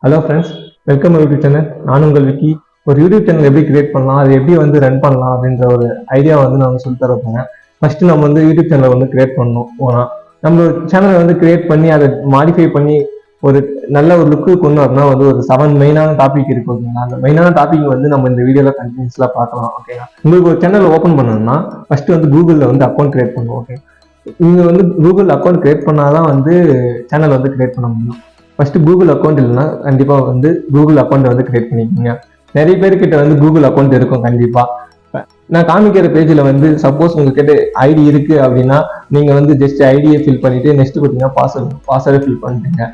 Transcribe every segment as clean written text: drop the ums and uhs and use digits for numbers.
Hello friends, welcome YouTube channel. நான் உங்கள் விக்கி. ஒரு யூடியூப் சேனல் எப்படி கிரியேட் பண்ணலாம், அது எப்படி ரன் பண்ணலாம் அப்படின்ற ஒரு ஐடியா நான் சொல்லி தரப்போங்க. ஃபர்ஸ்ட் நம்ம யூடியூப் சேனலை கிரியேட் பண்ணணும். போனால் நம்ம சேனலை கிரியேட் பண்ணி அதை மாடிஃபை பண்ணி ஒரு நல்ல ஒரு லுக்கு கொண்டு வரணும். ஒரு 7 மெயினான டாபிக் இருக்கு. ஓகேங்களா, அந்த மெயினான டாபிக் நம்ம இந்த வீடியோல கண்டினியூஸ்ல பார்க்கலாம். ஓகேங்களா, உங்களுக்கு ஒரு சேனல் ஓப்பன் பண்ணணும்னா ஃபர்ஸ்ட் கூகுள்ல அக்கௌண்ட் கிரியேட் பண்ணணும். ஓகே, நீங்க கூகுள் அக்கௌண்ட் கிரியேட் பண்ணாதான் சேனல் கிரியேட் பண்ண முடியும். ஃபர்ஸ்ட் கூகுள் அக்கௌண்ட் இல்லைன்னா கண்டிப்பா கூகுள் அக்கௌண்ட் கிரியேட் பண்ணிக்கோங்க. நிறைய பேர்கிட்ட கூகுள் அக்கௌண்ட் இருக்கும். கண்டிப்பா நான் காமிக்கிற பேஜ்ல சப்போஸ் உங்ககிட்ட ஐடி இருக்கு அப்படின்னா நீங்க ஜஸ்ட் ஐடியை ஃபில் பண்ணிட்டு நெக்ஸ்ட் கொடுத்தீங்கன்னா பாஸ்வேர்டை ஃபில் பண்ணிட்டீங்க.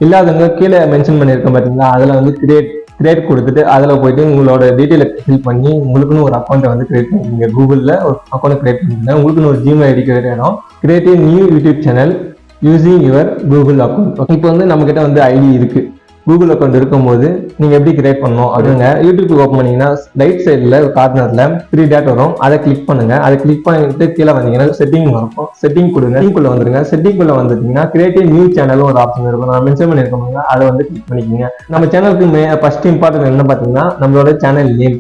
இல்லாதவங்க கீழே மென்ஷன் பண்ணியிருக்க பார்த்தீங்களா, அதில் கிரியேட் கொடுத்துட்டு அதில் போயிட்டு உங்களோட டீட்டெயிலை ஃபில் பண்ணி உங்களுக்குன்னு ஒரு அக்கௌண்ட்டை கிரியேட் பண்ணிக்கோங்க. கூகுளில் ஒரு அக்கௌண்ட் கிரியேட் பண்ணிக்கோங்க. உங்களுக்குன்னு ஒரு ஜிமெயில் ஐடி கிரியேட் ஆகிடும். Create a new YouTube channel using your Google account. இப்போ நம்ம கிட்ட ஐடி இருக்கு. கூகுள் அக்கௌண்ட் இருக்கும்போது நீங்க எப்படி கிரியேட் பண்ணணும் அப்படிங்க, யூடியூப் ஓப்பன் பண்ணீங்கன்னா ரைட் சைட்ல கார்னர்ல 3 டாட் வரும். அதை கிளிக் பண்ணுங்க. அதை கிளிக் பண்ணிட்டு கீழே வந்தீங்கன்னா செட்டிங் இருக்கும். செட்டிங் கொடுங்க. செட்டிங்குள்ள வந்துருங்க. செட்டிங்குள்ள வந்துட்டீங்கன்னா கிரியேட் நியூ சேனல் ஒரு ஆப்ஷன் இருக்கும். நான் மென்ஷன் பண்ணிருக்கோங்க, அதை கிளிக் பண்ணிக்கோங்க. நம்ம சேனலுக்கு ஃபர்ஸ்ட் இம்பார்ட்டன்ட் என்ன பார்த்தீங்கன்னா நம்மளோட சேனல் நேம்.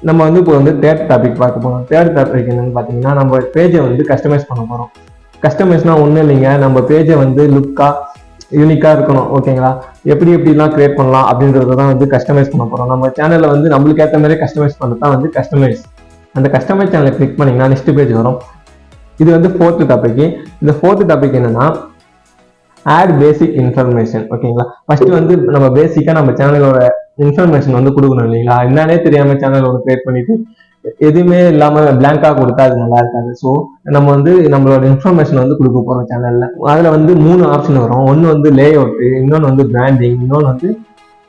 நம்ம இப்போ தேர்ட் டாபிக் பார்க்க போறோம். தேர்ட் டாபிக் என்னன்னு பார்த்தீங்கன்னா நம்ம பேஜை கஸ்டமைஸ் பண்ண போறோம். கஸ்டமைஸ்னா ஒன்றும் இல்லைங்க, நம்ம பேஜை லுக்கா யூனிக்கா இருக்கணும். ஓகேங்களா, எப்படிலாம் கிரியேட் பண்ணலாம் அப்படின்றதான் கஸ்டமைஸ் பண்ண போறோம். நம்ம சேனல்ல நம்மளுக்கு ஏற்ற மாதிரி கஸ்டமைஸ் பண்ணதான் கஸ்டமைஸ். அந்த கஸ்டமைஸ் சேனலை கிளிக் பண்ணீங்கன்னா நெக்ஸ்ட் பேஜ் வரும். இது ஃபோர்த் டாபிக். இந்த ஃபோர்த் டாபிக் என்னன்னா ஆட் பேசிக் இன்ஃபர்மேஷன். ஓகேங்களா, ஃபர்ஸ்ட் நம்ம பேசிக்கா நம்ம சேனலோட இன்ஃபர்மேஷன் கொடுக்கணும் இல்லைங்களா. என்னன்னே தெரியாம சேனல் கிரியேட் பண்ணிட்டு எதுவுமே இல்லாம பிளாங்கா கொடுத்தா அது நல்லா இருக்காது. ஸோ நம்ம நம்மளோட இன்ஃபர்மேஷன் கொடுக்க போறோம் சேனல்ல. அதுல 3 ஆப்ஷன் வரும். ஒன்னு லே அவுட், இன்னொன்னு பிராண்டிங், இன்னொன்னு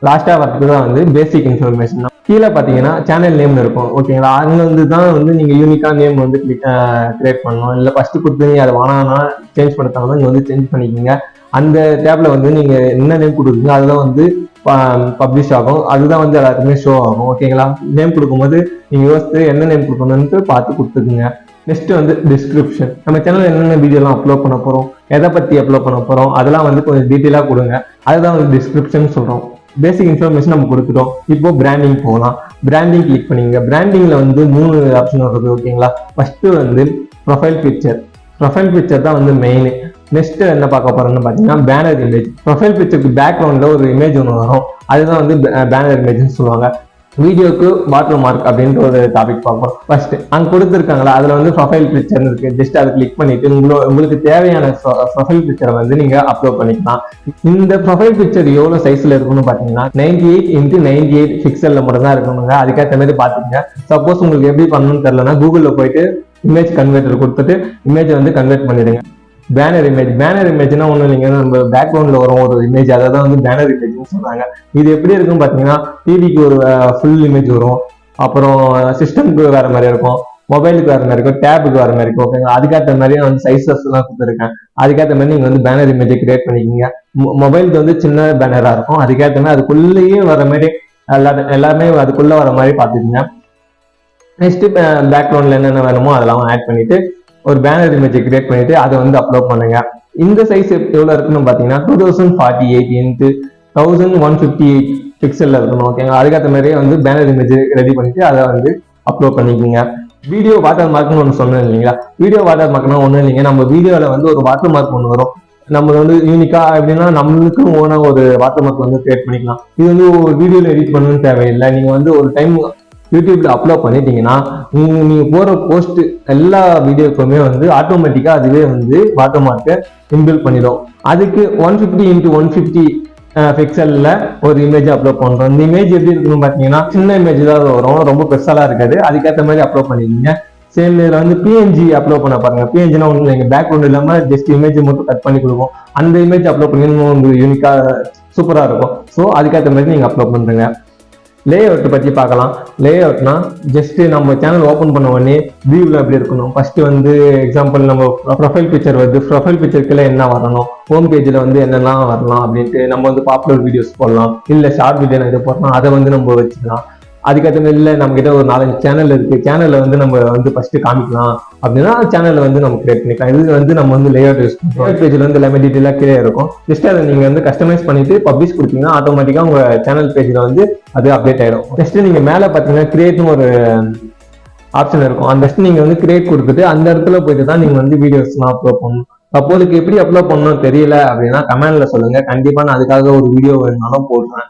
லாஸ்டா வரதுக்கு தான் பேசிக் இன்ஃபர்மேஷன். கீழே பாத்தீங்கன்னா சேனல் நேம் இருக்கும். ஓகேங்களா, அங்க தான் நீங்க யூனிக்கா நேம் கிரியேட் பண்ணணும். இல்ல ஃபர்ஸ்ட் கொடுத்து நீங்க அதை வாங்கினா சேஞ்ச் பண்ணாதான் நீங்க சேஞ்ச் பண்ணிக்கோங்க. அந்த டேப்ல நீங்க என்ன நேம் கொடுக்குறீங்க அதுதான் பப்ளிஷ் ஆகும். அதுதான் எல்லாருக்குமே ஷோ ஆகும். ஓகேங்களா, நேம் கொடுக்கும்போது நீங்க யோசித்து என்ன நேம் கொடுக்கணும்னு பார்த்து கொடுத்துக்குங்க. Next description. நம்ம சேனல் என்னென்ன வீடியோலாம் அப்லோட் பண்ண போறோம், எதை பத்தி அப்லோட் பண்ண போறோம், அதெல்லாம் கொஞ்சம் டீட்டெயிலா கொடுங்க. அதுதான் டிஸ்கிரிப்ஷன் சொல்றோம். பேசிக் இன்ஃபர்மேஷன் நம்ம கொடுத்துட்டோம். இப்போ பிராண்டிங் போகலாம். பிராண்டிங் கிளிக் பண்ணீங்க. பிராண்டிங்ல 3 ஆப்ஷன் வருது. ஓகேங்களா, first profile picture. Profile picture தான் மெயின். நெக்ஸ்ட் என்ன பார்க்க போறோம்னு பாத்தீங்கன்னா பேனர் இமேஜ். ப்ரொஃபைல் பிக்சருக்கு பேக்ரவுண்ட்ல ஒரு இமேஜ் ஒன்று வரும். அதுதான் பேனர் இமேஜ்னு சொல்லுவாங்க. வீடியோக்கு வாட்டர் மார்க் அப்படின்ற ஒரு டாபிக் பார்ப்போம். ஃபர்ஸ்ட் அங்க கொடுத்துருக்காங்களா, அதுல ப்ரொஃபைல் பிக்சர் இருக்கு. ஜஸ்ட் அதை கிளிக் பண்ணிட்டு உங்களுக்கு தேவையான ப்ரொஃபைல் பிக்சரை நீங்க அப்லோட் பண்ணிக்கலாம். இந்த ப்ரொஃபைல் பிக்சர் எவ்வளவு சைஸ்ல இருக்குன்னு பாத்தீங்கன்னா 98x98 பிக்சல்ல மட்டும் தான் இருக்கணுங்க. அதுக்கேற்ற மாதிரி பாத்துக்கங்க. சப்போஸ் உங்களுக்கு எப்படி பண்ணணும்னு தெரியலன்னா கூகுள்ல போயிட்டு இமேஜ் கன்வெர்ட்டர் கொடுத்துட்டு இமேஜை கன்வெர்ட் பண்ணிடுங்க. Banner image. பேனர் இமேஜ்னா ஒன்றும் இல்லைங்க, நம்ம பேக்ரவுண்ட்ல வரும் ஒரு இமேஜ், அதை தான் பேனர் இமேஜ்னு சொல்றாங்க. இது எப்படி இருக்குன்னு பாத்தீங்கன்னா டிவிக்கு ஒரு ஃபுல் இமேஜ் வரும், அப்புறம் சிஸ்டம்க்கு வேற மாதிரி இருக்கும், மொபைலுக்கு வேற மாதிரி இருக்கும், டேபுக்கு வேற மாதிரி இருக்கும். ஓகேங்களா, அதுக்கேற்ற மாதிரி சைஸஸ் எல்லாம் கொடுத்துருக்கேன். அதுக்கேற்ற மாதிரி நீங்க பேனர் இமேஜை கிரியேட் பண்ணிக்கிங்க. மொபைலுக்கு சின்ன பேனரா இருக்கும். அதுக்கேற்ற மாதிரி அதுக்குள்ளேயே வர மாதிரி எல்லாமே அதுக்குள்ள வர மாதிரி பாத்துக்கீங்க. நெக்ஸ்ட் பேக்ரவுண்ட்ல என்னென்ன வேணுமோ அதெல்லாம் ஆட் பண்ணிட்டு ஒரு பேனர் இமேஜை கிரியேட் பண்ணிட்டு அதை அப்லோட் பண்ணுங்க. இந்த சைஸ் எவ்வளவு இருக்குன்னு பாத்தீங்கன்னா 2048 x 1158 பிக்சல்ல இருக்கணும். ஓகேங்களா, அதுக்கேற்ற மாதிரியே பேனர் இமேஜ் ரெடி பண்ணிட்டு அதை அப்லோட் பண்ணிக்கோங்க. வீடியோ வாட்டர் மார்க்னு ஒன்று சொன்னேன் இல்லைங்களா. வீடியோ வாட்டர் மார்க்னா ஒன்றும் இல்லைங்க, நம்ம வீடியோல ஒரு வாட்டர் மார்க் ஒன்று வரும். நம்ம யூனிக்கா எப்படின்னா நம்மளுக்கு ஓனா ஒரு வாட்டர் மார்க் கிரியேட் பண்ணிக்கலாம். இது ஒரு வீடியோல எடிட் பண்ணணும்னு தேவையில்லை. நீங்க ஒரு டைம் யூடியூப்ல அப்லோட் பண்ணிட்டீங்கன்னா நீங்க போற போஸ்ட் எல்லா வீடியோக்குமே ஆட்டோமேட்டிக்கா அதுவே வாட்டர் மார்க்கை இன்பில்ட் பண்ணிடும். அதுக்கு 150 x 150 பிக்சல்ல ஒரு இமேஜ் அப்லோட் பண்றோம். இந்த இமேஜ் எப்படி இருக்குன்னு பாத்தீங்கன்னா சின்ன இமேஜ் தான் வரும், ரொம்ப பெருசாலாம் இருக்காது. அதுக்கேற்ற மாதிரி அப்லோட் பண்ணிருக்கீங்க. சேம் இதுல பிஎன்ஜி அப்லோட் பண்ண பாருங்க. பிஎன்ஜினா ஒன்றும் இல்லைங்க, பேக்ரவுண்ட் இல்லாம ஜஸ்ட் இமேஜ் மட்டும் கட் பண்ணி கொடுக்கும். அந்த இமேஜ் அப்லோட் பண்ணி உங்களுக்கு யூனிக்கா சூப்பரா இருக்கும். ஸோ அதுக்கேற்ற மாதிரி நீங்க அப்லோட் பண்றீங்க. லே அவுட் பத்தி பார்க்கலாம். லே அவுட்னா ஜஸ்ட் நம்ம சேனல் ஓப்பன் பண்ண உடனே வியூல எப்படி இருக்கணும். ஃபர்ஸ்ட் எக்ஸாம்பிள் நம்ம ப்ரொஃபைல் பிக்சர் வருது. ப்ரொஃபைல் பிக்சருக்குள்ள என்ன வரணும், ஹோம் பேஜ்ல என்னெல்லாம் வரலாம் அப்படின்ட்டு நம்ம பாப்புலர் வீடியோஸ் போடலாம், இல்ல ஷார்ட் வீடியோ இது போடலாம். அதை நம்ம வச்சுக்கலாம். அதுக்கேற்ற மாதிரி இல்லை நம்ம கிட்ட ஒரு 4-5 சேனல் இருக்கு, சேனல்ல வந்து நம்ம வந்து ஃபர்ஸ்ட் காமிக்கலாம் அப்படின்னா சேனல்ல வந்து நம்ம கிரியேட் பண்ணிக்கலாம். இது வந்து நம்ம வந்து லேஅவுட் யூஸ் பண்ணுறோம். பேஜ்ல வந்து எல்லாமே டீட்டெயிலாக கீழே இருக்கும். ஜஸ்ட் அதை நீங்க வந்து கஸ்டமைஸ் பண்ணிட்டு பப்ளிஷ் கொடுத்தீங்கன்னா ஆட்டோமேட்டிக்கா உங்க சேனல் பேஜ்ல வந்து அது அப்டேட் ஆயிடும். நெக்ஸ்ட் நீங்க மேல பாத்தீங்கன்னா கிரியேட்னு ஒரு ஆப்ஷன் இருக்கும். அந்த நீங்க வந்து கிரியேட் கொடுத்துட்டு அந்த இடத்துல போயிட்டு தான் நீங்க வந்து வீடியோஸ்லாம் அப்லோட் பண்ணணும். சப்போஸ் எப்படி அப்லோட் பண்ணணும் தெரியல அப்படின்னா கமெண்ட்ல சொல்லுங்க, கண்டிப்பா நான் அதுக்காக ஒரு வீடியோ வேணும்னாலும் போடுறேன்.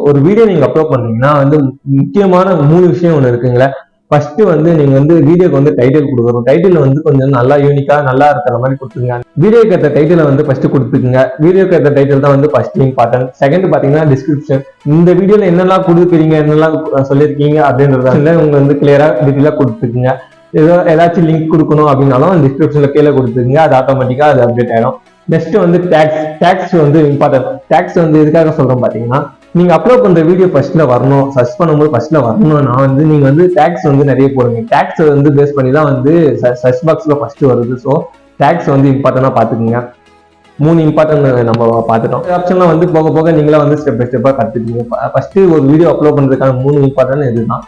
ஒரு வீடியோ நீங்க அப்லோட் பண்றீங்கன்னா வந்து முக்கியமான 3 விஷயம் ஒண்ணு இருக்குங்களா. ஃபர்ஸ்ட் வந்து நீங்க வந்து வீடியோக்கு வந்து டைட்டில் கொடுக்கணும். டைட்டில் வந்து கொஞ்சம் நல்லா யூனிக்கா நல்லா இருக்கிற மாதிரி கொடுத்துங்க. வீடியோக்கு ஏற்ற டைட்டில் வந்து ஃபர்ஸ்ட் கொடுத்துக்குங்க. வீடியோக்கு ஏற்ற டைட்டில் தான் வந்து ஃபர்ஸ்ட் இம்பார்ட்டன்ட். செகண்ட் பாத்தீங்கன்னா டிஸ்கிரிப்ஷன். இந்த வீடியோல என்னெல்லாம் கொடுக்குறீங்க, என்னெல்லாம் சொல்லியிருக்கீங்க அப்படின்றத உங்க வந்து கிளியரா டீட்டெயிலா கொடுத்துக்குங்க. ஏதாச்சும் லிங்க் கொடுக்கணும் அப்படின்னாலும் டிஸ்கிரிப்ஷன்ல கீழே கொடுத்துருங்க, அது ஆட்டோமேட்டிக்கா அது அப்டேட் ஆயிடும். நெக்ஸ்ட் வந்து டேக்ஸ் வந்து இம்பார்ட்டன்ட். டேக்ஸ் வந்து எதுக்காக சொல்றோம் பாத்தீங்கன்னா, நீங்க அப்லோட் பண்ற வீடியோ ஃபர்ஸ்ட்ல வரணும், சர்ச் பண்ணும்போது ஃபர்ஸ்ட்ல வரணும்னா வந்து நீங்க வந்து டேக்ஸ் வந்து நிறைய போடுங்க. டேக்ஸ் வந்து பேஸ் பண்ணி தான் வந்து சர்ச் பாக்ஸ்ல ஃபர்ஸ்ட் வருது. ஸோ டேக்ஸ் வந்து இம்பார்ட்டன்டா பாத்துக்கோங்க. 3 இம்பார்ட்டன்ட் நம்ம பார்த்துட்டோம். ஆப்ஷன்லாம் வந்து போக போக நீங்களா வந்து ஸ்டெப் பை ஸ்டெப்பா கத்துக்கீங்க. ஃபர்ஸ்ட் ஒரு வீடியோ அப்லோட் பண்றதுக்கான 3 இம்பார்ட்டன்ட் இதுதான்.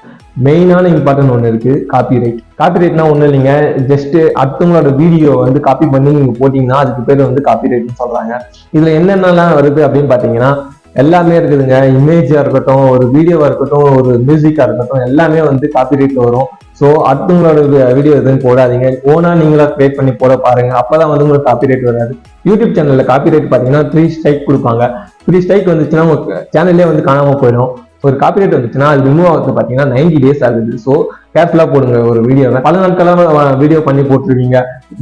மெயினான இம்பார்ட்டன்ட் ஒன்று இருக்கு, காப்பிரைட். காப்பிரைட்னா ஒண்ணு இல்லைங்க, ஜஸ்ட் அடுத்தவங்களோட வீடியோ வந்து காப்பி பண்ணி நீங்க போட்டீங்கன்னா அதுக்கு பேர் வந்து காப்பிரைட்னு சொல்றாங்க. இதுல என்னென்னலாம் வருது அப்படின்னு பாத்தீங்கன்னா எல்லாமே இருக்குதுங்க. இமேஜா இருக்கட்டும், ஒரு வீடியோவா இருக்கட்டும், ஒரு மியூசிக்கா இருக்கட்டும், எல்லாமே வந்து காப்பிரைட்ல வரும். ஸோ அடுத்தவங்களோட வீடியோ எதுவும் போடாதீங்க, ஓனா நீங்களா கிரியேட் பண்ணி போட பாருங்க. அப்பதான் வந்து உங்களுக்கு காப்பிரைட் வராது. யூடியூப் சேனல்ல காப்பிரைட் பாத்தீங்கன்னா 3 ஸ்ட்ரைக் கொடுப்பாங்க. 3 ஸ்ட்ரைக் வந்துச்சுன்னா உங்க சேனல்லே வந்து காணாம போயிடும். ஒரு காப்பிரைட் வந்துச்சுன்னா அது ரிமூவ் ஆகுது பாத்தீங்கன்னா 90 days ஆகுது. ஸோ கேர்ஃபுல்லா போடுங்க. ஒரு வீடியோவை பல நாட்களாக வீடியோ பண்ணி போட்டுருவீங்க.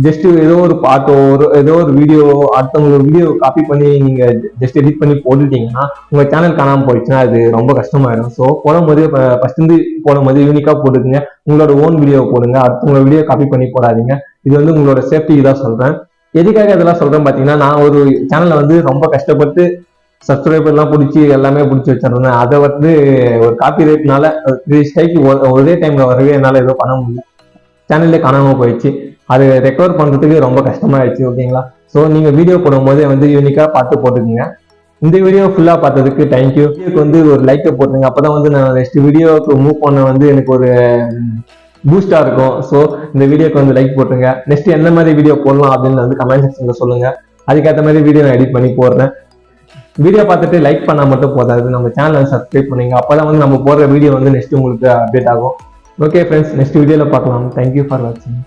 ஜஸ்ட் ஏதோ ஒரு பாட்டோ ஏதோ ஒரு வீடியோ அடுத்தவங்களோட வீடியோ காப்பி பண்ணி நீங்க ஜஸ்ட் எடிட் பண்ணி போட்டுட்டீங்கன்னா உங்க சேனல் காணாம போயிடுச்சுன்னா அது ரொம்ப கஷ்டமாயிடும். ஸோ போடும்போது ஃபர்ஸ்ட் இருந்து போடும்போது யூனிக்கா போட்டுக்குங்க. உங்களோட ஓன் வீடியோ போடுங்க, அடுத்தவங்களோட வீடியோ காப்பி பண்ணி போடாதீங்க. இது வந்து உங்களோட சேஃப்டிக்கு தான் சொல்றேன். எதுக்காக இதெல்லாம் சொல்றேன் பாத்தீங்கன்னா, நான் ஒரு சேனல்ல வந்து ரொம்ப கஷ்டப்பட்டு சப்ஸ்கிரைபர் எல்லாம் பிடிச்சி எல்லாமே பிடிச்சி வச்சிருந்தேன். அதை வந்து ஒரு காப்பி ரேட்னால 3 ஸ்ட்ரைக் ஒரே டைம்ல வரவே என்னால ஏதோ பண்ண முடியல, சேனல்லே காணாம போயிடுச்சு. அது ரெக்கவர் பண்றதுக்கு ரொம்ப கஷ்டமாயிடுச்சு. ஓகேங்களா. ஸோ நீங்க வீடியோ போடும் போதே வந்து யூனிக்கா பார்த்து போட்டுக்குங்க. இந்த வீடியோ ஃபுல்லா பார்த்ததுக்கு தேங்க்யூ. வீடியோக்கு வந்து ஒரு லைக்கை போட்டுருங்க, அப்பதான் வந்து நான் நெக்ஸ்ட் வீடியோக்கு மூவ் பண்ண வந்து எனக்கு ஒரு பூஸ்டா இருக்கும். ஸோ இந்த வீடியோக்கு வந்து லைக் போட்டுருங்க. நெக்ஸ்ட் எந்த மாதிரி வீடியோ போடலாம் அப்படின்னு வந்து கமெண்ட் செக்ஷன்ல சொல்லுங்க. அதுக்கேற்ற மாதிரி வீடியோ நான் எடிட் பண்ணி போடுறேன். வீடியோ பார்த்துட்டு லைக் பண்ணா மட்டும் போதாது, நம்ம சேனலை சப்ஸ்கிரைப் பண்ணுங்க. அப்பதான் வந்து நம்ம போடுற வீடியோ வந்து நெக்ஸ்ட் உங்களுக்கு அப்டேட் ஆகும். ஓகே ஃப்ரெண்ட்ஸ், நெக்ஸ்ட் வீடியோல பார்க்கலாம். தேங்க்யூ ஃபார் வாட்சிங்.